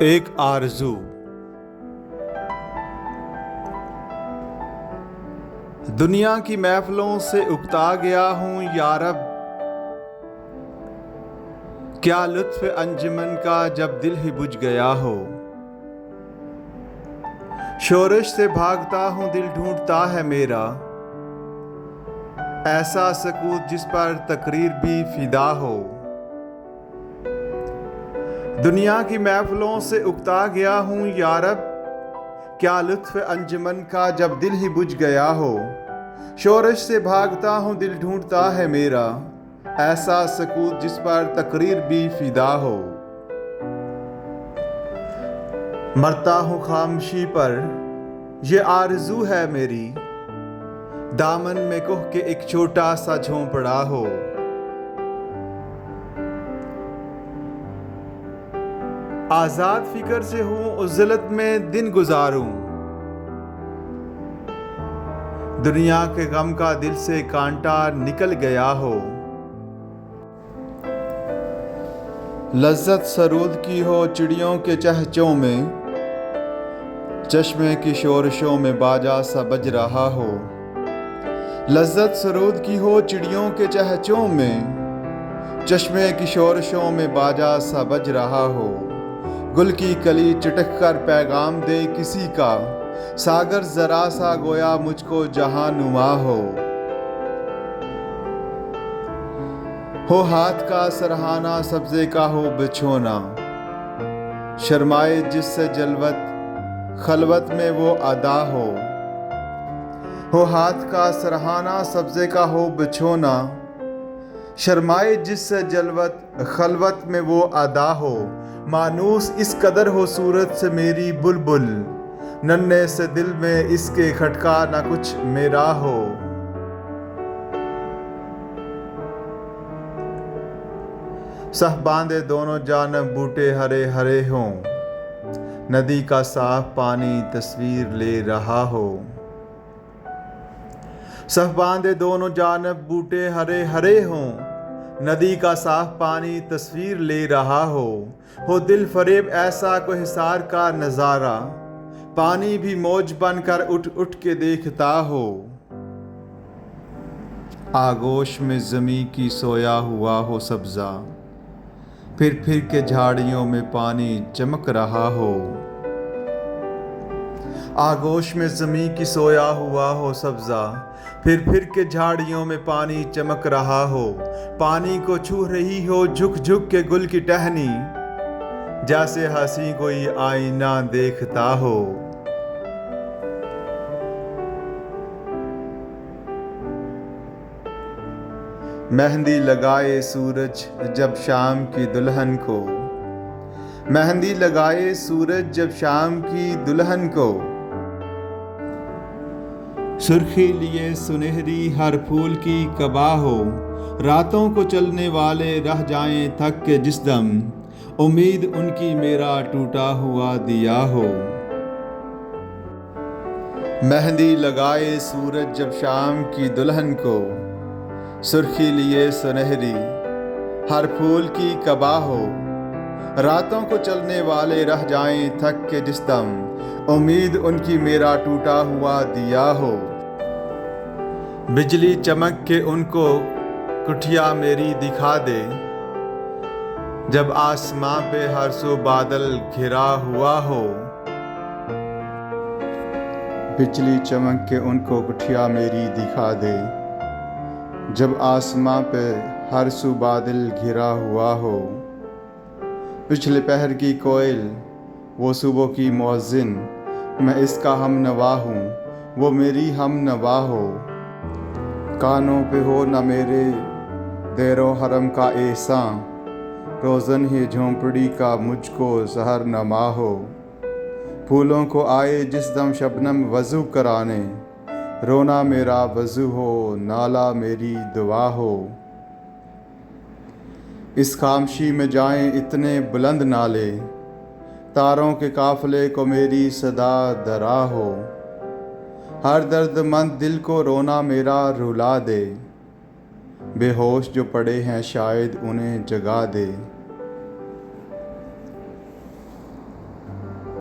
एक आरज़ू। दुनिया की महफिलों से उकता गया हूँ यारब, क्या लुत्फ़ अंजुमन का जब दिल ही बुझ गया हो। शोरश से भागता हूँ दिल ढूंढता है मेरा, ऐसा सकूत जिस पर तकरीर भी फिदा हो। दुनिया की महफिलों से उकता गया हूँ यारब, क्या लुत्फ़ अंजुमन का जब दिल ही बुझ गया हो। शोरश से भागता हूँ दिल ढूंढता है मेरा, ऐसा सकूत जिस पर तकरीर भी फिदा हो। मरता हूँ खामोशी पर, ये आरज़ू है मेरी, दामन में कोह के एक छोटा सा झोंपड़ा हो। आज़ाद फिक्र से हूँ उज़्ज़लत में दिन गुजारूं, दुनिया के गम का दिल से कांटा निकल गया हो। लज्जत सरूद की हो चिड़ियों के चहचों में, चश्मे की शोरशों में बाजा सा बज रहा हो। लज्जत सरूद की हो चिड़ियों के चहचों में, चश्मे की शोरशों में बाजा सा बज रहा हो। गुल की कली चटक कर पैगाम दे किसी का, सागर जरा सा गोया मुझको जहां नुमा हो हाथ का सरहाना सब्जे का हो बिछोना, शर्माए जिससे जलवत खलवत में वो अदा हो हाथ का सरहाना सब्जे का हो बिछोना, शर्माए जिससे जलवत खलवत में वो अदा हो। मानूस इस कदर हो सूरत से मेरी बुलबुल, नन्हे से दिल में इसके खटका ना कुछ मेरा हो। सह बांधे दोनों जानब बूटे हरे हरे हों, नदी का साफ पानी तस्वीर ले रहा हो। सह बांधे दोनों जानब बूटे हरे हरे हों, नदी का साफ पानी तस्वीर ले रहा हो दिल फरेब ऐसा कोई हिसार का नज़ारा, पानी भी मौज बनकर उठ उठ के देखता हो। आगोश में ज़मी की सोया हुआ हो सब्ज़ा, फिर फिर के झाड़ियों में पानी चमक रहा हो। आगोश में ज़मी की सोया हुआ हो सब्ज़ा, फिर फिर के झाड़ियों में पानी चमक रहा हो। पानी को छू रही हो झुक झुक के गुल की टहनी, जैसे हंसी कोई आईना देखता हो। मेहंदी लगाए सूरज जब शाम की दुल्हन को, मेहंदी लगाए सूरज जब शाम की दुल्हन को, सुर्खी लिए सुनहरी हर फूल की कबा हो। रातों को चलने वाले रह जाएं थक के जिस दम, उम्मीद उनकी मेरा टूटा हुआ दिया हो। मेहंदी लगाए सूरज जब शाम की दुल्हन को, सुर्खी लिए सुनहरी हर फूल की कबा हो। रातों को चलने वाले रह जाएं थक के जिस दम, उम्मीद उनकी मेरा टूटा हुआ दिया हो। बिजली चमक के उनको कुठिया मेरी दिखा दे, जब आसमां पे हर सू बादल घिरा हुआ हो। बिजली चमक के उनको कुठिया मेरी दिखा दे, जब आसमां पे हर सू बादल घिरा हुआ हो। पिछले पहर की कोयल वो सुबह की मुअज्जिन, मैं इसका हम नवा हूँ वो मेरी हम नवा हो। कानों पे हो न मेरे देरो हरम का एहसां, रोज़न ही झोंपड़ी का मुझको सहर नमा हो। फूलों को आए जिस दम शबनम वज़ू कराने, रोना मेरा वज़ू हो नाला मेरी दुआ हो। इस खामोशी में जाएं इतने बुलंद नाले, तारों के काफ़िले को मेरी सदा दरा हो। हर दर्दमंद दिल को रोना मेरा रुला दे, बेहोश जो पड़े हैं शायद उन्हें जगा दे।